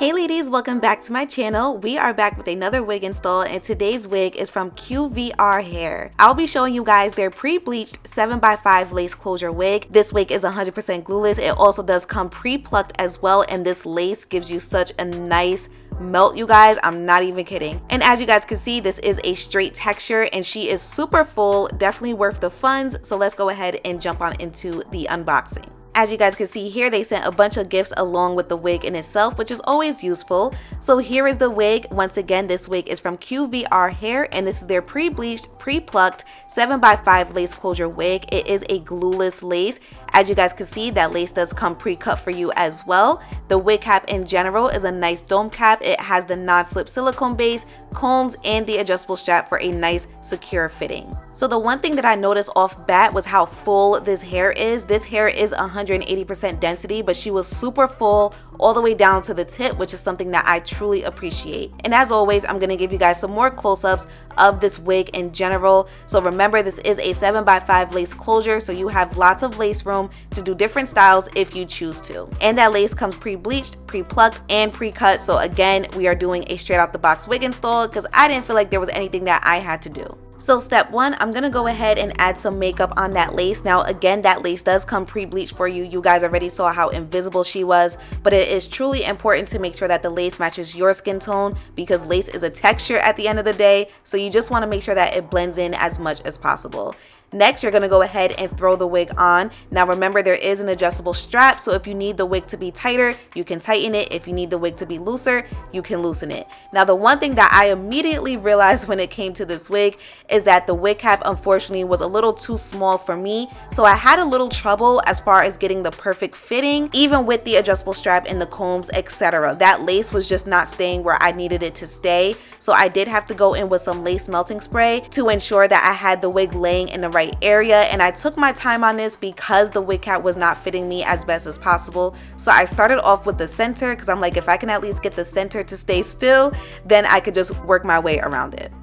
Hey ladies, welcome back to my channel. We are back with another wig install, and today's wig is from QVR Hair. I'll be showing you guys their pre-bleached 7x5 lace closure wig. This wig is 100% glueless. It also does come pre-plucked as well, and this lace gives you such a nice melt, you guys. I'm not even kidding. And as you guys can see, this is a straight texture and she is super full, definitely worth the funds. So let's go ahead and jump on into the unboxing. As you guys can see here, they sent a bunch of gifts along with the wig in itself, which is always useful. So here is the wig. Once again, this wig is from QVR Hair, and this is their pre-bleached, pre-plucked 7x5 lace closure wig. It is a glueless lace. As you guys can see, that lace does come pre-cut for you as well. The wig cap in general is a nice dome cap. It has the non-slip silicone base, combs, and the adjustable strap for a nice secure fitting. So the one thing that I noticed off bat was how full this hair is. This hair is 180% density, but she was super full all the way down to the tip, which is something that I truly appreciate. And as always, I'm gonna give you guys some more close-ups of this wig in general. So remember, this is a 7x5 lace closure, so you have lots of lace room to do different styles if you choose to. And that lace comes pre-bleached, pre-plucked, and pre-cut. So again, we are doing a straight out the box wig install because I didn't feel like there was anything that I had to do. So step one, I'm gonna go ahead and add some makeup on that lace. Now again, that lace does come pre-bleached for you. You guys already saw how invisible she was, but it is truly important to make sure that the lace matches your skin tone because lace is a texture at the end of the day. So you just wanna make sure that it blends in as much as possible. Next, you're gonna go ahead and throw the wig on. Now remember, there is an adjustable strap, so if you need the wig to be tighter, you can tighten it. If you need the wig to be looser, you can loosen it. Now the one thing that I immediately realized when it came to this wig is that the wig cap unfortunately was a little too small for me, so I had a little trouble as far as getting the perfect fitting, even with the adjustable strap and the combs, etc. That lace was just not staying where I needed it to stay, so I did have to go in with some lace melting spray to ensure that I had the wig laying in the right area. And I took my time on this because the wig cap was not fitting me as best as possible. So I started off with the center because I'm like, if I can at least get the center to stay still, then I could just work my way around it.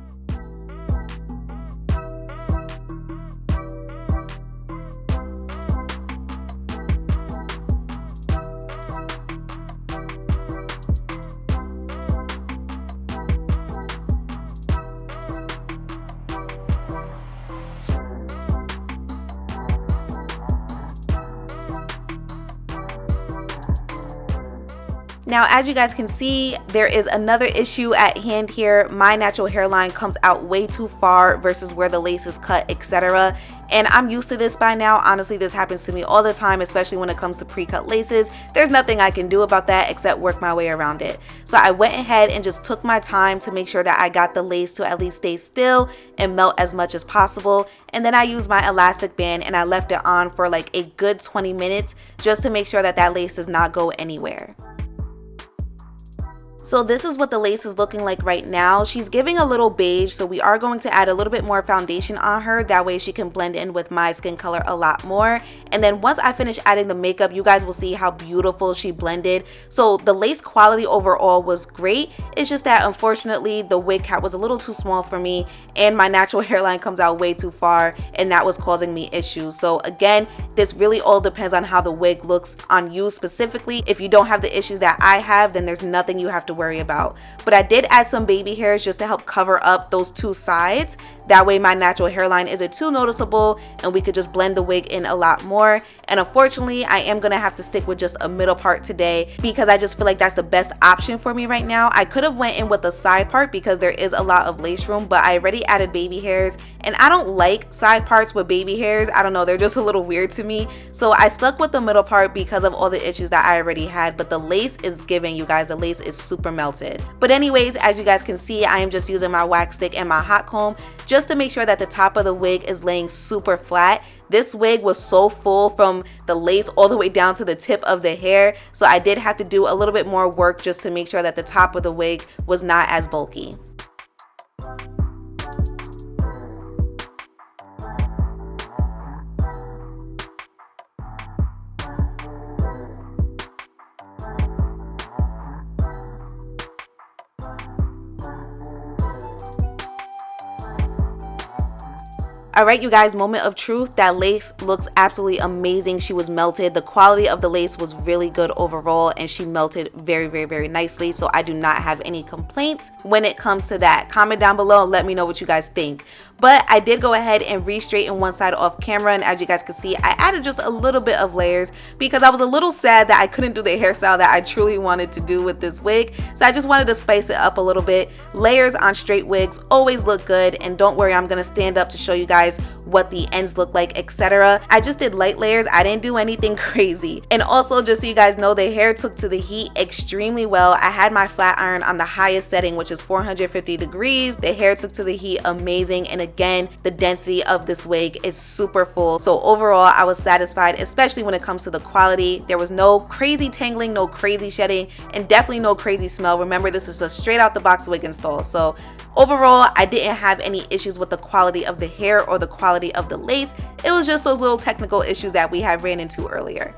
Now, as you guys can see, there is another issue at hand here. My natural hairline comes out way too far versus where the lace is cut, etc. And I'm used to this by now. Honestly, this happens to me all the time, especially when it comes to pre-cut laces. There's nothing I can do about that except work my way around it. So I went ahead and just took my time to make sure that I got the lace to at least stay still and melt as much as possible. And then I used my elastic band and I left it on for like a good 20 minutes just to make sure that that lace does not go anywhere. So this is what the lace is looking like right now. She's giving a little beige, so we are going to add a little bit more foundation on her. That way she can blend in with my skin color a lot more. And then once I finish adding the makeup, you guys will see how beautiful she blended. So the lace quality overall was great. It's just that unfortunately the wig cap was a little too small for me and my natural hairline comes out way too far, and that was causing me issues. So again, this really all depends on how the wig looks on you specifically. If you don't have the issues that I have, then there's nothing you have to worry about. But I did add some baby hairs just to help cover up those two sides. That way my natural hairline isn't too noticeable and we could just blend the wig in a lot more. And unfortunately, I am gonna have to stick with just a middle part today because I just feel like that's the best option for me right now. I could have went in with the side part because there is a lot of lace room, but I already added baby hairs and I don't like side parts with baby hairs. I don't know, they're just a little weird to me. So I stuck with the middle part because of all the issues that I already had, but the lace is giving, you guys. The lace is super melted. But anyways, as you guys can see, I am just using my wax stick and my hot comb just to make sure that the top of the wig is laying super flat. This wig was so full from the lace all the way down to the tip of the hair, so I did have to do a little bit more work just to make sure that the top of the wig was not as bulky. All right, you guys, moment of truth. That lace looks absolutely amazing. She was melted. The quality of the lace was really good overall, and she melted very, very, very nicely. So I do not have any complaints when it comes to that. Comment down below and let me know what you guys think. But I did go ahead and re-straighten one side off camera, and as you guys can see, I added just a little bit of layers because I was a little sad that I couldn't do the hairstyle that I truly wanted to do with this wig. So I just wanted to spice it up a little bit. Layers on straight wigs always look good, and don't worry, I'm gonna stand up to show you guys what the ends look like, etc. I just did light layers. I didn't do anything crazy. And also, just so you guys know, the hair took to the heat extremely well. I had my flat iron on the highest setting, which is 450 degrees. The hair took to the heat amazing, and again, the density of this wig is super full. So overall, I was satisfied, especially when it comes to the quality. There was no crazy tangling, no crazy shedding, and definitely no crazy smell. Remember, this is a straight out the box wig install. So overall, I didn't have any issues with the quality of the hair or the quality of the lace. It was just those little technical issues that we had ran into earlier.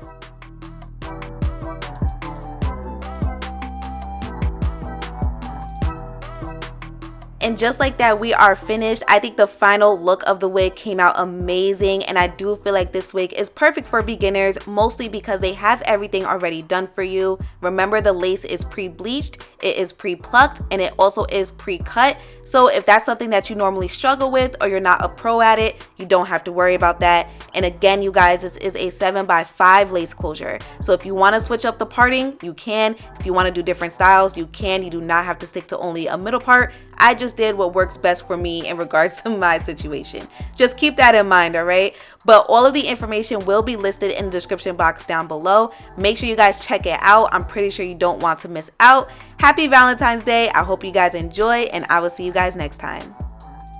And just like that, we are finished. I think the final look of the wig came out amazing, and I do feel like this wig is perfect for beginners, mostly because they have everything already done for you. Remember, the lace is pre-bleached, it is pre-plucked, and it also is pre-cut. So if that's something that you normally struggle with or you're not a pro at it, you don't have to worry about that. And again, you guys, this is a 7x5 lace closure. So if you want to switch up the parting, you can. If you want to do different styles, you can. You do not have to stick to only a middle part. I just did what works best for me in regards to my situation. Just keep that in mind, all right? But all of the information will be listed in the description box down below. Make sure you guys check it out. I'm pretty sure you don't want to miss out. Happy Valentine's Day. I hope you guys enjoy, and I will see you guys next time.